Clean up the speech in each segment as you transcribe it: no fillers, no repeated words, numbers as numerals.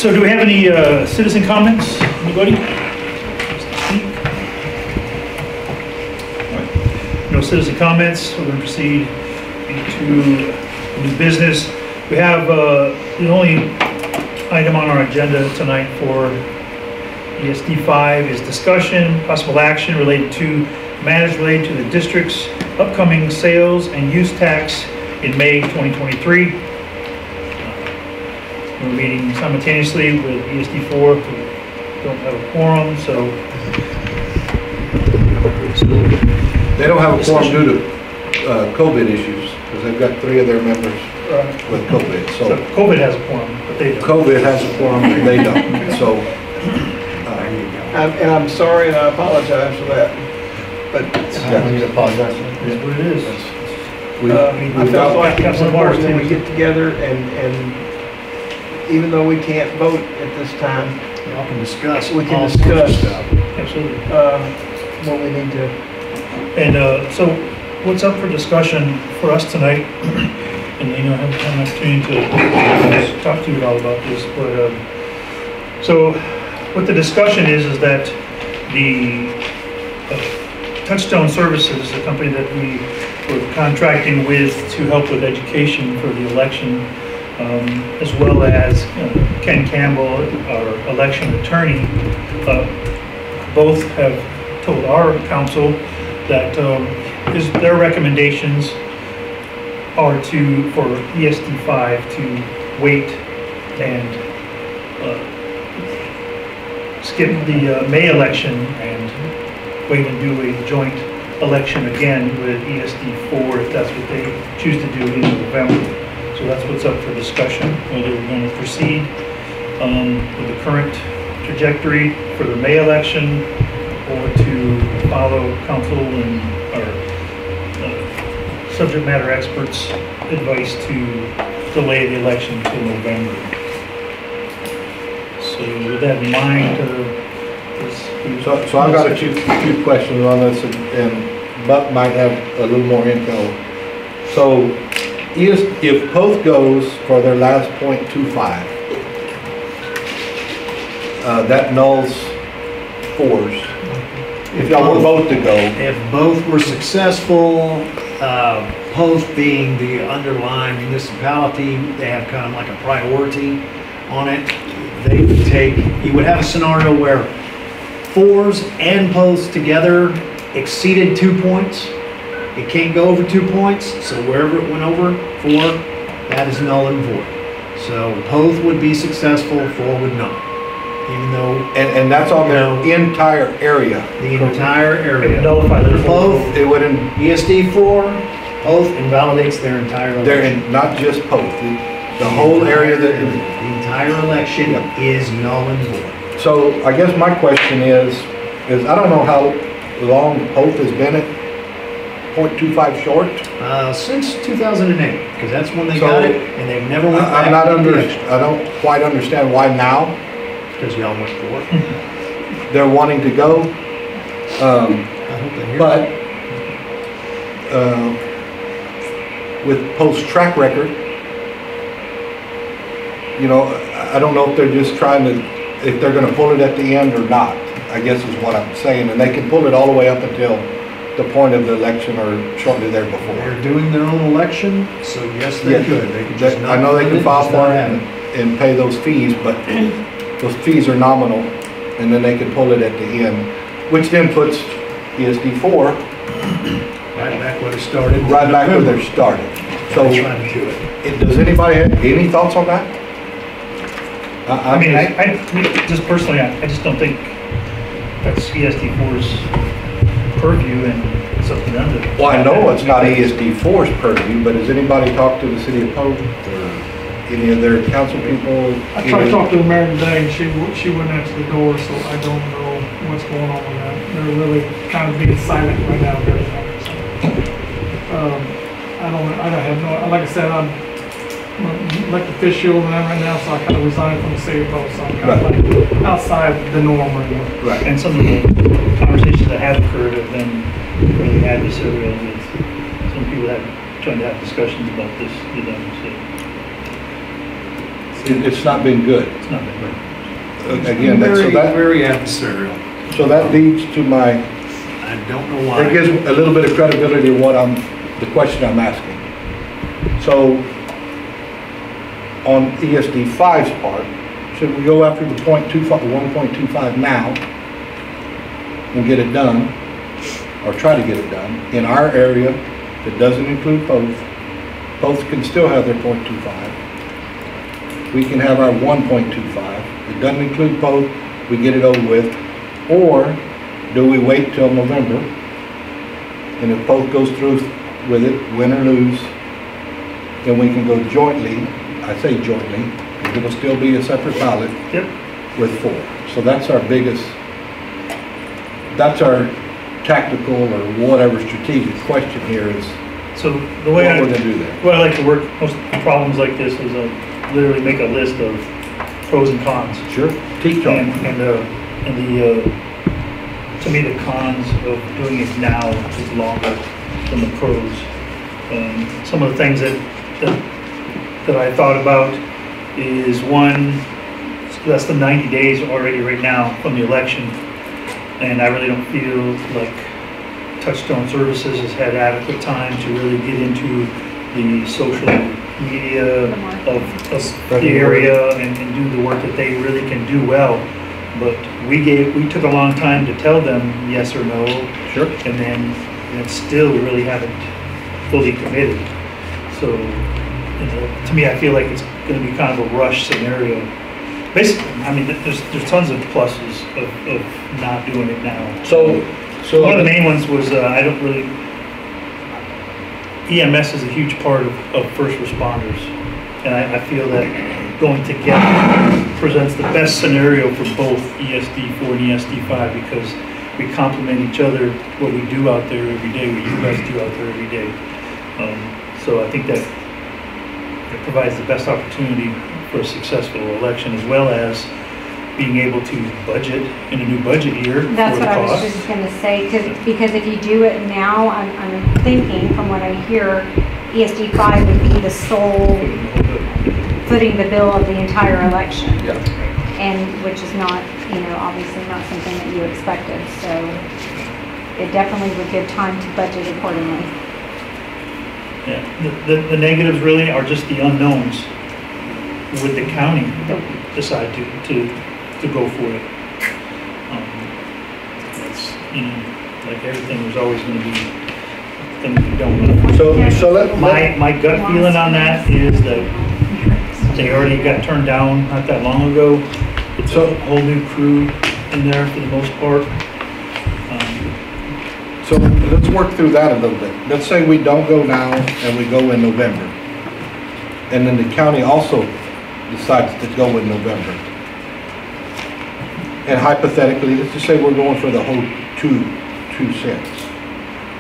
So do we have any citizen comments? Anybody? No citizen comments. We're going to proceed into new business. We have the only item on our agenda tonight for ESD 5 is discussion, possible action related to matters related to the district's upcoming sales and use tax in May 2023. We're meeting simultaneously with ESD 4. We don't have a quorum, so they don't have a quorum due to COVID issues because they've got 3 of their members with COVID. So COVID has a quorum, but they don't. COVID has a quorum, and they don't. So, and I'm sorry, and I apologize for that. But you apologize. That's what it is. I felt like it's important that we get together and even though we can't vote at this time, y'all can discuss. We can discuss absolutely what we need to. And so, what's up for discussion for us tonight? And I have an opportunity to talk to you all about this. But so, what the discussion is that the Touchstone Services, the company that we were contracting with to help with education for the election, as well as Ken Campbell, our election attorney, both have told our council that their recommendations are for ESD 5 to wait and skip the May election and wait and do a joint election again with ESD 4 if that's what they choose to do in November. So that's what's up for discussion, whether we're going to proceed with the current trajectory for the May election or to follow council and our subject matter experts' advice to delay the election until November. So with that in mind, so I've got a few questions on this, and Buck might have a little more info. So if both goes for their last 0.25, that nulls 4s. If y'all were both to go. If both were successful, both being the underlying municipality, they have kind of like a priority on it. They would you would have a scenario where 4s and posts together exceeded 2 points. It can't go over 2 points, so wherever it went over 4, that is null and void. So both would be successful, 4 would not. Even though, and that's on their entire area. The entire area. Both. It wouldn't. ESD 4, both invalidates their entire election. They're not just post. The whole area that the entire election is null and void. So I guess my question is I don't know how long Pope has been at 0.25 short. Since 2008, because that's when they got it, and they've never went back. I don't quite understand why now. Because y'all went for it. They're wanting to go. I hope they hear but with Pope's track record, you know, I don't know if they're just trying to, if they're going to pull it at the end or not, I guess is what I'm saying. And they can pull it all the way up until the point of the election or shortly there before. They're doing their own election, so yes, they could. They could just I know they can file for it and pay those fees, but those fees are nominal, and then they can pull it at the end, which then puts ESD 4 right back where it started. Right back where they started. So, trying to do it. Does anybody have any thoughts on that? I mean, I just personally, I just don't think that's ESD 4's purview, and it's up to them to. Well, I know it's not ESD 4's purview, but has anybody talked to the city of Pope or any of their council people? I tried to talk to the mayor today, and she wouldn't answer the door, so I don't know what's going on with that. They're really kind of being silent right now with everything. So, I have no, like I said, I'm elected official right now, so I kind of resigned from the city of Pope, so I'm kind of like outside the norm right now. Right, and some of the conversations that have occurred have been really adversarial with some people that trying to have discussions about this with them. So It's not been good. It's not been good. Again, Very adversarial. so that leads to my, I don't know why. it gives a little bit of credibility to the question I'm asking. So, on ESD 5's part, should we go after the 1.25 now and get it done, or try to get it done? In our area, that doesn't include both. Both can still have their 0.25. We can have our 1.25. It doesn't include both. We get it over with. Or do we wait till November? And if both goes through with it, win or lose, then we can go jointly. I say jointly, because it'll still be a separate ballot. Yep. With 4. So that's our biggest, that's our tactical or whatever strategic question here is So the way what we're gonna do there. the way I like to work most problems like this is literally make a list of pros and cons. Sure. Teach on. To me, the cons of doing it now is longer than the pros. Some of the things that I thought about is one, it's less than 90 days already right now from the election, and I really don't feel like Touchstone Services has had adequate time to really get into the social media of the area and do the work that they really can do well. But we took a long time to tell them yes or no. Sure. And still we really haven't fully committed. So, to me, I feel like it's going to be kind of a rush scenario. Basically, I mean, there's tons of pluses of not doing it now. So one of the main ones was EMS is a huge part of first responders, and I feel that going together presents the best scenario for both ESD4 and ESD5 because we complement each other, what we do out there every day, what you guys do out there every day. So I think that it provides the best opportunity for a successful election, as well as being able to budget in a new budget year. That's what I was just going to say, because if you do it now, I'm thinking from what I hear, ESD5 would be the sole footing the bill of the entire election. Yeah. And which is not, obviously not something that you expected. So it definitely would give time to budget accordingly. Yeah, the negatives really are just the unknowns. Would the county decide to go for it? That's, like everything, there's always going to be things we don't know. So My gut feeling on that is that they already got turned down not that long ago. It's a whole new crew in there for the most part. So let's work through that a little bit. Let's say we don't go now and we go in November. And then the county also decides to go in November. And hypothetically, let's just say we're going for the whole 2 cents.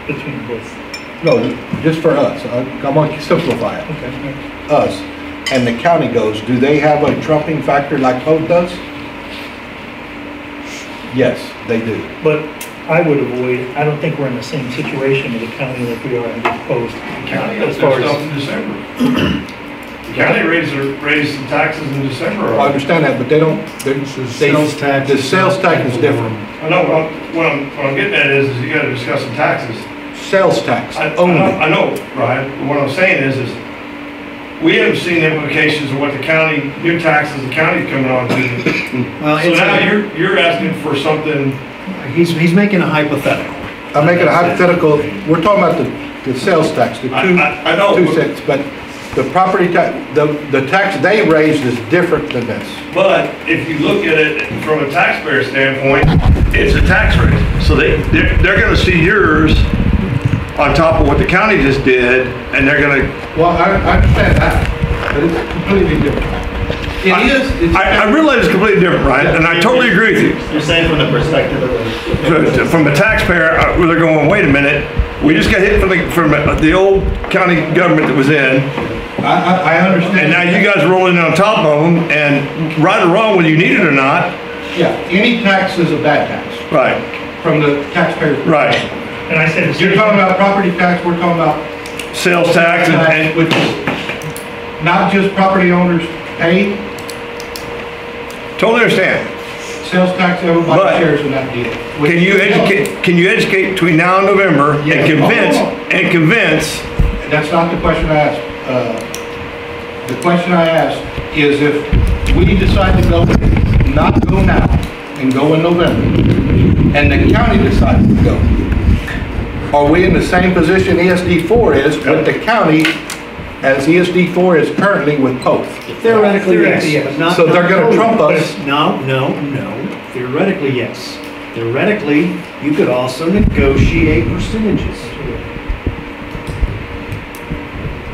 Between both. No, just for us. I'm going to simplify it. Okay. Us. And the county goes, do they have a trumping factor like Pope does? Yes, they do. But I would avoid, I don't think we're in the same situation with the county like we are in this post. The county has their stuff in December. The county raised the taxes in December. I understand that, but they don't, the sales tax is different. I know, what I'm getting at is you gotta discuss the taxes. Sales tax only. I know, Ryan, but what I'm saying is we haven't seen the implications of what the county, new taxes the county's coming on to. Well, So now you're asking for something. He's making a hypothetical. I'm making a hypothetical, we're talking about the sales tax, the I know. 2 cents, but the property tax, the tax they raised is different than this. But if you look at it from a taxpayer standpoint, it's a tax rate. So they're gonna see yours on top of what the county just did, and they're gonna. Well, I understand that, but it's completely different. I realize it's completely different, right? And I totally agree with you. You're saying from the perspective of From a taxpayer, they're going, wait a minute, we just got hit from the old county government that was in. I understand. And now you guys are rolling on top of them, and right or wrong, whether you need it or not. Yeah, any tax is a bad tax. Right. From the taxpayer. Right. and I said, You're talking about property tax, we're talking about Sales tax and which is not just property owners pay, Totally understand. Sales tax, But- everybody shares in that deal. Can you educate between now and November Yes. and convince, That's not the question I asked. The question I asked is if we decide to go, not go now, and go in November, and the county decides to go, are we in the same position ESD4 is with the county as ESD4 is currently with both? Theoretically, yes. but not- So they're gonna trump us? No. Theoretically, yes. Theoretically, you could also negotiate percentages.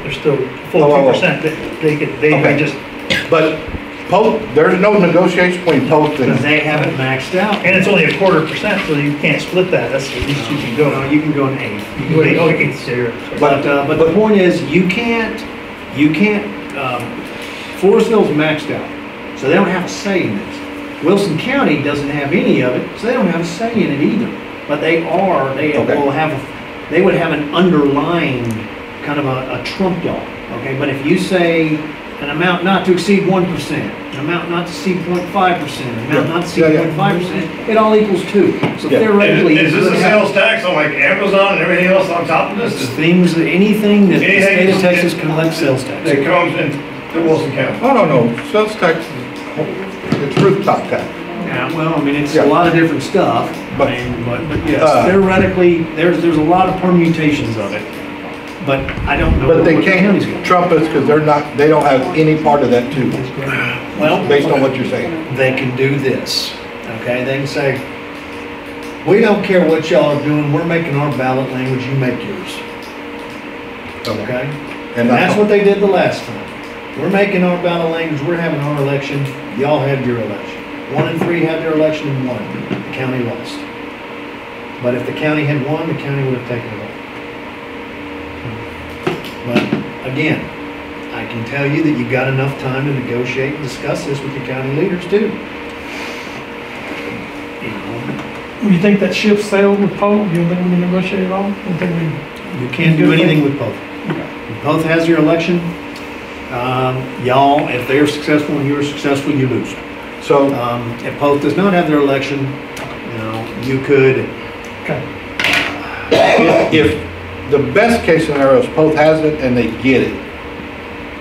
They're still full Oh, 2%. They Okay. may just, But both, there's no negotiation between both Because and, they haven't maxed out. and it's only a 1/4%, so you can't split that. That's the least you can go. No, you can go an eighth. You can Wait, make- okay, zero. But the point is, you can't, Floresville's maxed out, so they don't have a say in this. Wilson County doesn't have any of it, so they don't have a say in it either. But they Okay. they would have an underlying kind of a trump law, okay? But if you say an amount not to exceed 1%, an amount not to exceed 0.5%, an amount not to exceed Yeah, yeah. 0.5%, it all equals 2. So Yeah. theoretically. is you this could a have- sales tax on like Amazon and everything else on top of this? Anything that the Anything state of that- Texas collects sales tax. That comes into Wilson County? I don't know, sales tax, it's rooftop tax. Yeah, well, I mean, it's Yeah. a lot of different stuff, But- but yes, Uh, theoretically, there's a lot of permutations of it, but I don't know. But they what the county's can't gonna- trump us because they don't have any part of that too, Well, based on what you're saying. they can do this, okay? They can say, we don't care what y'all are doing, we're making our ballot language, you make yours, okay? And that's what they did the last time. We're making our ballot language, we're having our election, y'all had your election. 1 and 3 had their election and won. The county lost. But if the county had won, the county would have taken it over. But again, I can tell you that you've got enough time to negotiate and discuss this with the county leaders too. You know, You think that ship sailed with Poe? You don't think we can negotiate at all? You think we? you can't do anything with both. If both has your election, y'all, if they're successful and you're successful, you lose. So, If both does not have their election, you know, you could, Okay. if the best case scenario is both has it and they get it,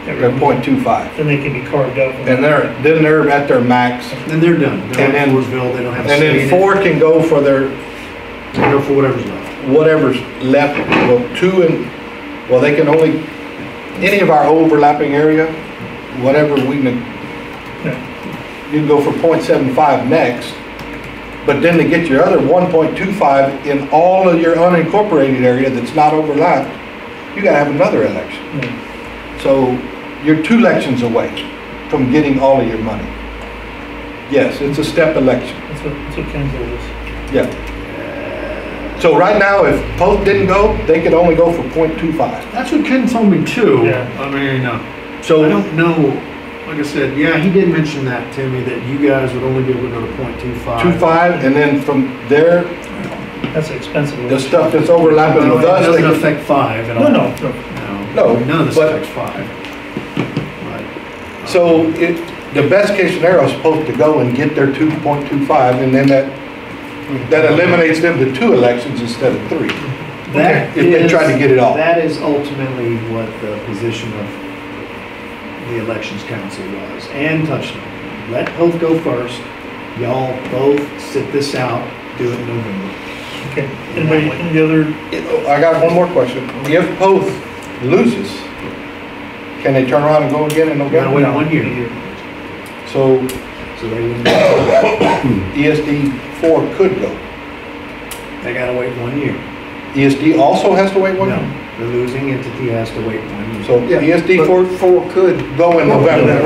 they're 0.25. Then they can be carved out. And then they're at their max. then they're done. They're And in then- Floresville, they don't have a And say then in it. 4 can go for their, They go for whatever's left. whatever's left. Well, 2 and, well, they can only, any of our overlapping area, whatever we, Yeah. you can go for 0.75 next. But then to get your other 1.25 in all of your unincorporated area that's not overlapped, you gotta have another election. Yeah. So you're 2 elections away from getting all of your money. Yes, it's a step election. That's what Kenzel is. Yeah. So right now, if both didn't go, they could only go for 0.25. That's what Ken told me too. Yeah. I mean, I So, don't know, like I said, yeah, he did mention that to me, that you guys would only be able to go to 0.25. 2.5, and then from there, That's expensive. the stuff that's overlapping No, with it us, they doesn't could, affect 5 at all. No. No, None of this but- affects 5. But, so the best case scenario is supposed to go and get their 2.25, and then that eliminates them to 2 elections instead of 3. That If they try to get it all. That is ultimately what the position of the Elections Council was, and Touchstone. Let both go first, y'all both sit this out, do it in November. Okay. Anybody, any other? I got one more question. If both loses, can they turn around and go again in You gotta November? wait 1 year, So so they wouldn't, ESD 4 could go. they gotta wait 1 year. ESD also has to wait 1 No, year? the losing entity has to wait 1 year. So ESD 4 could. go in November.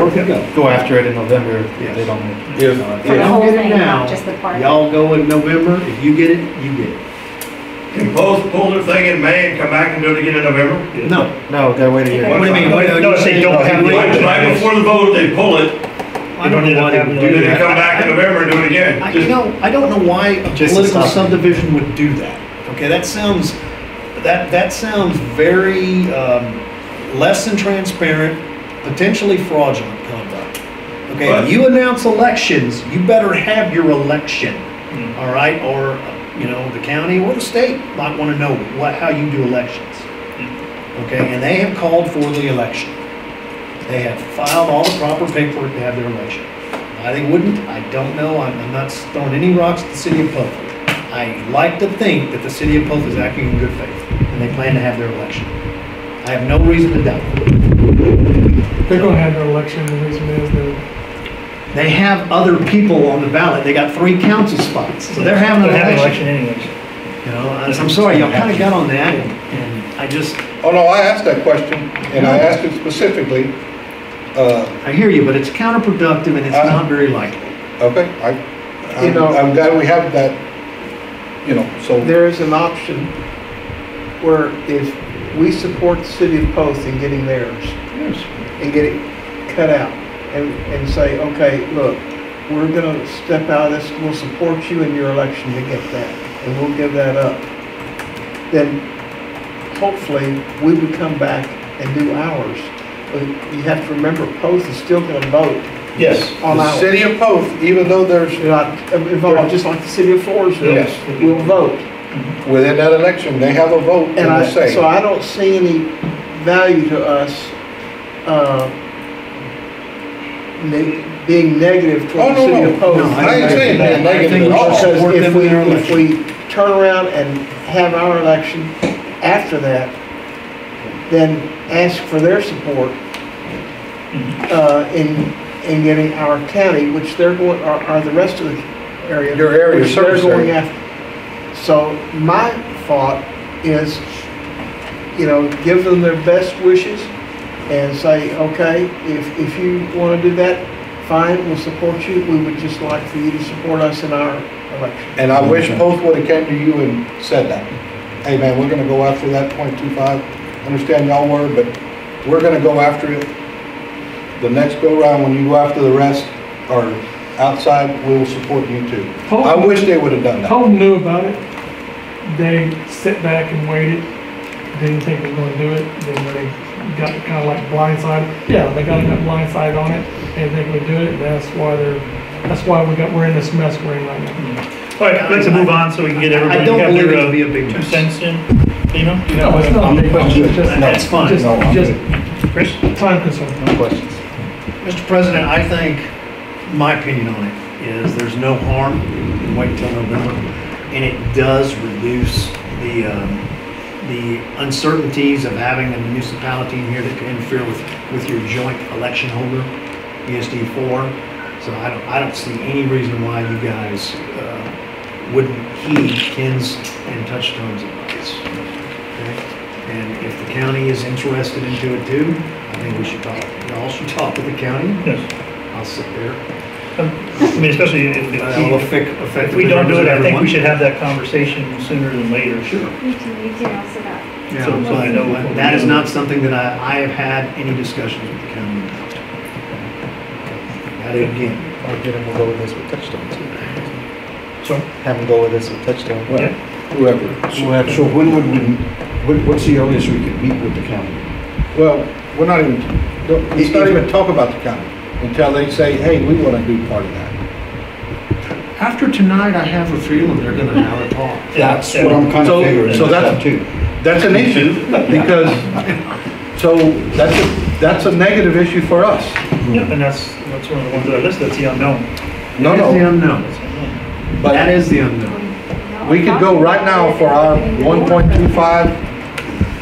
Go after it in November if Yes. they don't make it. If, For If the if, whole you get it thing, now, not just the part. y'all go in November, if you get it, you get it. Can both pull their thing in May and come back and do it again in November? No, No, gotta wait a year. What do you mean? No, if they don't have the Right election. right before the vote, they pull it, I don't know why they would do and then they that. come back in November and do it again. I Just- don't know why a Just to political stop it. subdivision would do that. Okay, that sounds very less than transparent, potentially fraudulent conduct. Okay, But- if you announce elections, you better have your election, all right? Or, you know, the county or the state might want to know how you do elections. Okay, and they have called for the election. They have filed all the proper paperwork to have their election. Why they wouldn't, I don't know. I'm not throwing any rocks at the city of Poth. I like to think that the city of Poth is acting in good faith, and they plan to have their election. I have no reason to doubt it. They're gonna have their election, the reason is They have other people on the ballot. They got 3 council spots, so they're having an They're having an election. election anyways. You know, I'm sorry, y'all kind of got on that, and I just, Oh, no, I asked that question, and I asked it specifically, I hear you, but it's counterproductive and it's not very likely. okay, You know- I'm glad we have that, you know, so. There is an option where if we support the city of Poth in getting theirs and get it cut out and say, okay, look, we're gonna step out of this, we'll support you in your election to get that, and we'll give that up, then hopefully we would come back and do ours. But you have to remember, Poth is still gonna vote Yes. on The ours. city of Poth, even though there's, They're not involved, just like the city of Floresville, Yes. will vote. within that election, they have a vote And and a say. so I don't see any value to us, being negative Oh, toward the no, city no. of Poth. No, I ain't saying being I think negative we at all. should support Because them in their if election. we turn around and have our election after that, then ask for their support, in getting our county, which they're going, are the rest of the area. Your area, which they're service going area. after. So my thought is, you know, give them their best wishes and say, okay, if you want to do that, fine, we'll support you. We would just like for you to support us in our election. And I wish Poth would have came to you and said that. Hey, man, we're gonna go after that .25. Understand y'all were, but we're gonna go after it. The next go round, when you go after the rest, or outside, we will support you too. I wish they would have done that. Pope knew about it. They sit back and waited, didn't think they were gonna do it, then when they got kind of like blindsided, yeah, they got blindsided on it, and they would do it, that's why we're in this mess we're in right now. All right, let's move on so we can get everybody. I don't have believe their, it'll be a big 2 mess. cents in. Lino? You No, got it's not a big question, it's just, That's fine. just, No, I'm just Chris? time consuming. No questions. Mr. President, I think, my opinion on it is there's no harm in waiting until November, and it does reduce the uncertainties of having a municipality in here that can interfere with your joint election holder, ESD 4. So I don't see any reason why you guys wouldn't heed Ken's and Touchstone's advice. Okay? And if the county is interested into it too, I think we should talk. Y'all should talk with the county. Yes. I'll sit there. I mean, especially if If we don't do it, I think we should have that conversation sooner than later. Sure. Me too, I'll sit up. Yeah, So I know what we're that is doing. not something that I have had any discussions with the county about. That again, I'll get him, we'll go with this with Touchstone too. So, Have him go with this with Touchstone. yeah. Whoever. So when would we, what's the earliest we could meet with the county? Well, we're not even, let's not even talk about the county until they say, hey, we want to do part of that. After tonight, I have a feeling they're gonna have a talk. Yeah, That's yeah. what I'm kind So- of figuring. so that's- too. That's an issue, because, so that's a negative issue for us. Yeah, and that's one of the ones that I listed, that's the unknown. No, That is the no, unknown. That's the unknown. That but is the unknown. we could go right now for our 1.25,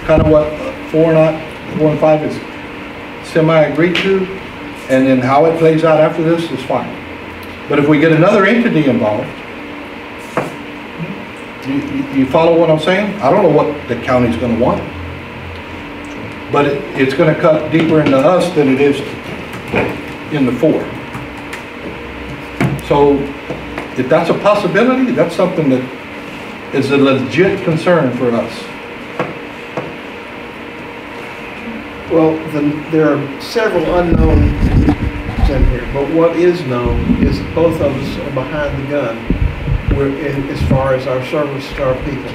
kind of what 4 and 5 is semi-agreed to, and then how it plays out after this is fine. But if we get another entity involved, you follow what I'm saying? I don't know what the county's gonna want. But it's gonna cut deeper into us than it is in the 4. So if that's a possibility, that's something that is a legit concern for us. Well, there are several unknowns in here, but what is known is that both of us are behind the gun as far as our service to our people.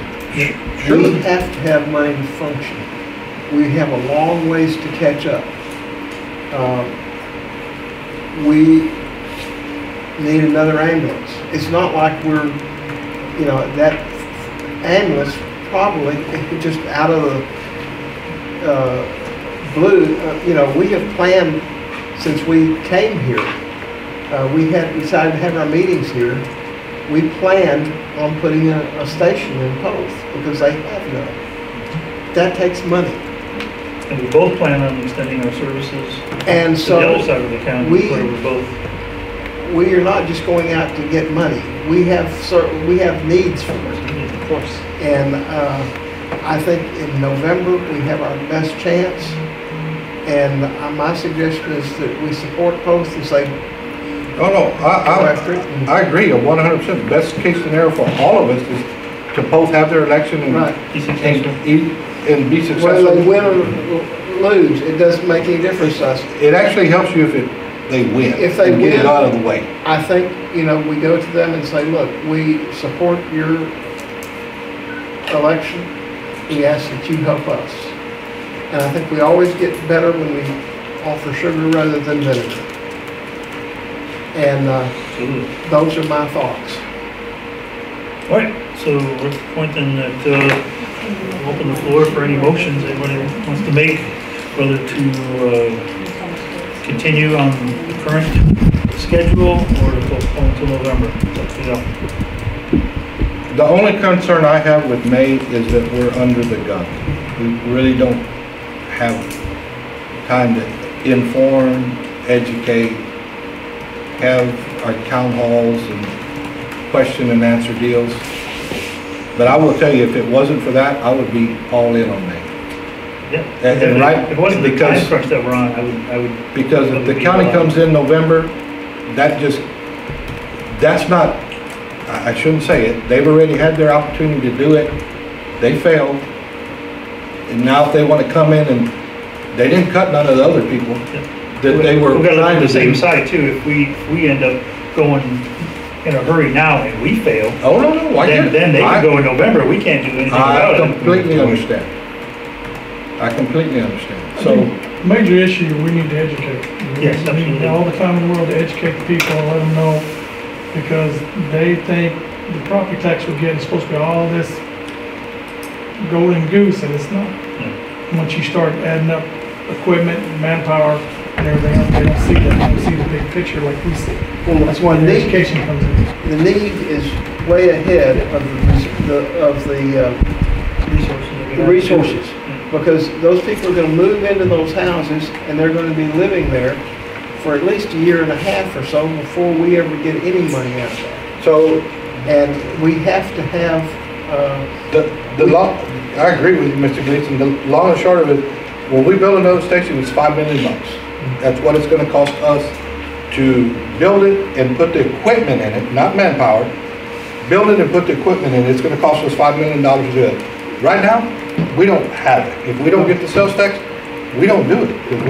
We have to have money to function. We have a long ways to catch up. we need another ambulance. It's not like we're, you know, that ambulance probably just out of the blue, you know, we have planned since we came here. We had decided to have our meetings here. We planned on putting a station in Poth because they have none. That takes money. And we both plan on extending our services And to so the other side of the county, where we're both. we are not just going out to get money. We have needs for it. Of course. And I think in November we have our best chance. And my suggestion is that we support Post and say, Oh, no, go after it. I agree, 100%. Best case scenario for all of us is to both have their election and, Right. and be successful. Whether they win or lose, it doesn't make any difference to us. It actually helps you if they win. If they and get win, it out of the way. I think, you know, we go to them and say, look, we support your election. We ask that you help us. And I think we always get better when we offer sugar rather than vinegar. And those are my thoughts. All right, so we're at the point then that we'll open the floor for any motions anybody wants to make, whether to continue on the current schedule or to postpone until November. It's up to you. The only concern I have with May is that we're under the gun. We really don't have time to inform, educate, have our town halls and question and answer deals. But I will tell you, if it wasn't for that, I would be all in on May. Yeah. And right, if it wasn't the because- time crunch that we're on, I would. Because if the county comes in November, that's not, I shouldn't say it, they've already had their opportunity to do it, they failed. And now if they want to come in and, they didn't cut none of the other people that they were We've got to look trying at to the same do. side too. If we end up going in a hurry now and we fail, Oh, no, I get it. then they can go in November, we can't do anything about I it. completely understand. I completely understand. So, Major issue, we need to educate. Yes, We need absolutely. all the time in the world to educate the people and let them know, because they think the property tax we're getting is supposed to be all this golden goose, and it's not. Once you start adding up equipment, manpower, and everything else, they don't see that, they don't see the big picture like we see. Well, That's why the the need- education comes in. The need is way ahead of the resources. Because those people are going to move into those houses and they're going to be living there for at least a year and a half or so before we ever get any money out of that. so And we have to have, the long, I agree with you, Mr. Gleason. The long and short of it, when we build another station, it's $5 million. That's what it's gonna cost us to build it and put the equipment in it, not manpower. Build it and put the equipment in it, it's gonna cost us $5 million to do it. Right now, we don't have it. If we don't get the sales tax, we don't do it. If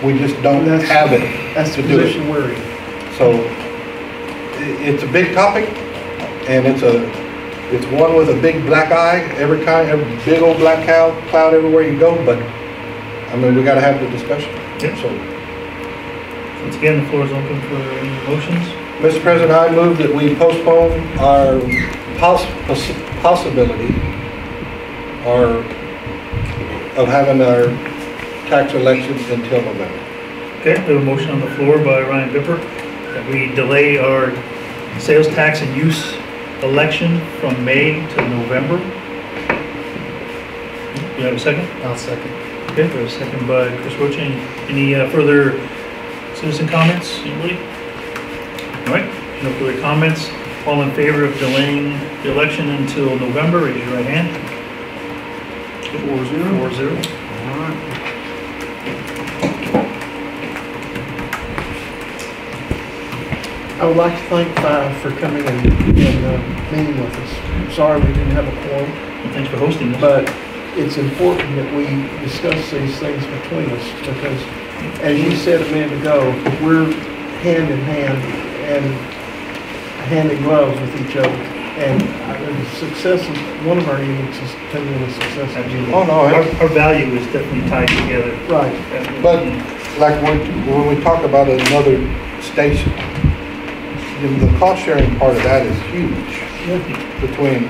we just don't That's- have it that's the to do it. position we're in. So, it's a big topic, and it's one with a big black eye, every big old black cloud everywhere you go, but, I mean, we gotta have the discussion. Yep. So, Once again, the floor is open for any motions. Mr. President, I move that we postpone our possibility of having our tax elections until November. Okay, we have a motion on the floor by Ryan Bipper that we delay our sales tax and use election from May to November. Do you have a second? I'll second. Okay, we have a second by Chris Roach. Any further citizen comments, anybody? All right, no further comments. All in favor of delaying the election until November, raise your right hand. 4-0. All right. I would like to thank Five for coming and meeting with us. I'm sorry we didn't have a quorum, Well, thanks for hosting this. but it's important that we discuss these things between us because, as you said a minute ago, we're hand in hand and hand in glove with each other. And the success of one of our units is depending on the success of the Oh, other. no, Our value is definitely tied together. Right. but like when we talk about another station. The cost sharing part of that is huge between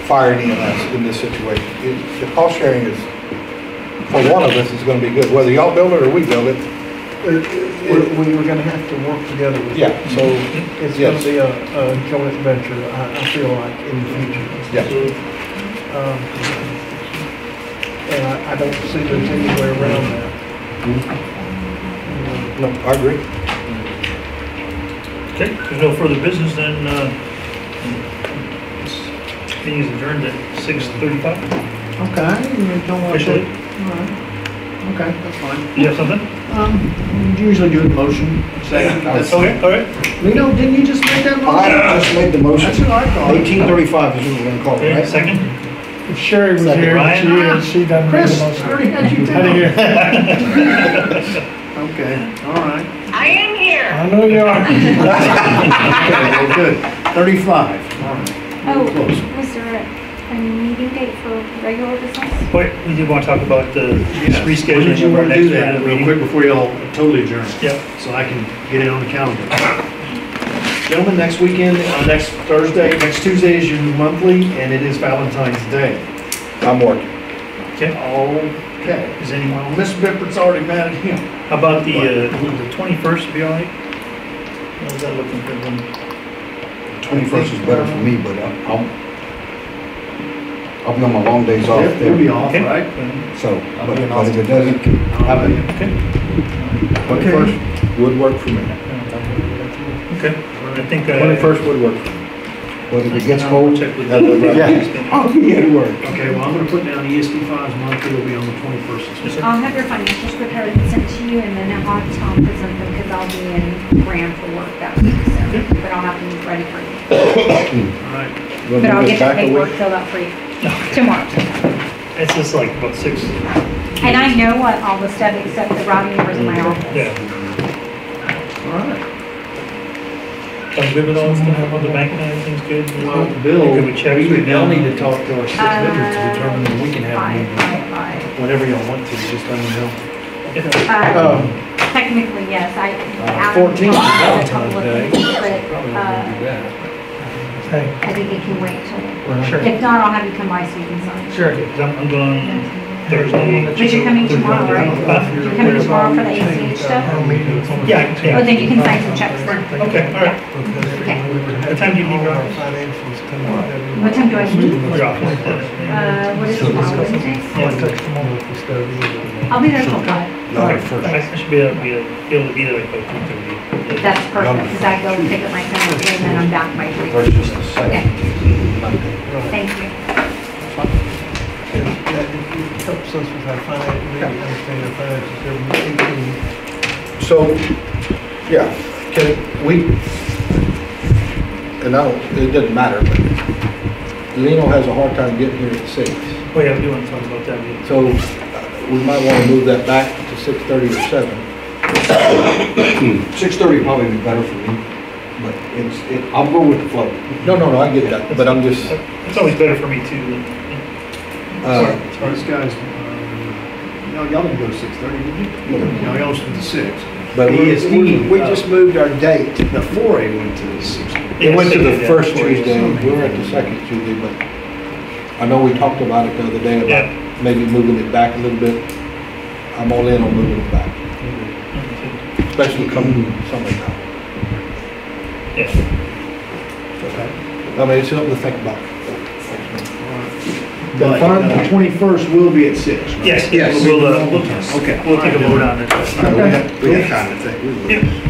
fire and EMS in this situation. The cost sharing is, for one of us, is gonna be good, whether y'all build it or we build it. We were gonna have to work together with it. Yeah, so, It's yes. gonna be a joint venture, I feel like, in the future. yeah. And I don't see there's any way around that. No, I agree. Okay, if there's no further business, then, this meeting is adjourned at 6:35. Okay, you don't want to. Officially. All right. Okay, that's fine. You have something? You usually do the motion. Second. That's Okay, all right. Lino, didn't you just make that motion? I just made the motion. That's what I thought. 1835 is what we're gonna call it, Okay, right? second? If Sherry was Second, here, Ryan. she done made Chris, the I motion. already had you I didn't down. hear. Okay, all right. I know you are. Okay, well, good. 35, all right. Oh, Close. was there a meeting date for regular business? Wait, we did want to talk about the Yeah. When did rescheduling you of our want to next do that real meeting. quick before y'all totally adjourn? Yeah. So I can get it on the calendar. Gentlemen, next weekend, next Thursday, next Tuesday is your monthly, and it is Valentine's Day. I'm working. Okay, Okay, is anyone, Mr. Bippard's already mad at him. how about the 21st, be all right? What was that looking for them? 21st is better for me, but I'll be on my long days off You'll be there. off, Okay. right? So, I'll but be in if Austin. it doesn't happen, Okay, 21st would work for me. okay. I think, 21st would work. whether it gets I'll cold. check with Yeah. I'll be at work. Okay, well, I'm gonna put down ESD 5's monthly, will be on the 21st. Yes, sir. I'll have your financials prepared and sent to you, and then I'll have Tom present them, because I'll be in Graham for work that week, so, but I'll have them ready for you. All right. We'll But I'll move it get the back a paperwork week. filled out for you tomorrow. It's just like about 6. And I know what all the stuff except the routing numbers in my office. Yeah. All right. I'm good with all this stuff on the bank and everything's good? Well, Bill, Good with checks we would right now now? need to talk to our six vendors to determine when we can have a Five, meeting. five. Whenever y'all want to, just let me know. Technically, yes, I. 14th is Adam- Valentine's Day. But, Probably not gonna do that. Hey, I think it can wait till, Sure. if not, I'll have you come by so you can sign. Sure, 'cause I'm going Thursday. But you're coming tomorrow, right? You're coming tomorrow for the ACH stuff? Yeah, Oh, yeah. then you can sign some checks then. Okay, all right. Okay. What time do you leave, All our Rob? financials come out every What time do I leave? We're off. What is it, tomorrow, Wednesday? I'll be there till 5. Okay, I should be able to be there like by 2:30. That's perfect, because I go pick up my son and then I'm back by 3. There's just a Okay, second. thank you. That helps us with our finance, we understand our finances every 18. So, yeah, can we, and I don't, it doesn't matter, but Lino has a hard time getting here at 6. Oh, yeah, we do want to talk about that. So we might want to move that back to 6:30 or 7. 6:30 would probably be better for me, but I'll go with the flow. No, I get that, but I'm just, It's always better for me too. These guys, y'all didn't go to 6:30, did you? No, y'all went to 6. but The ESD, We just moved our date. the 4A went to 6. it went to the Yeah, first yeah. Tuesday, we were at the second Tuesday, but I know we talked about it the other day Yeah. about maybe moving it back a little bit. I'm all in on moving it back, especially coming summertime. Yeah. I mean, it's something to think about. But the 21st will be at 6, right? Yes, Yes. we'll Okay. take a vote on it. We have time to think. Yeah.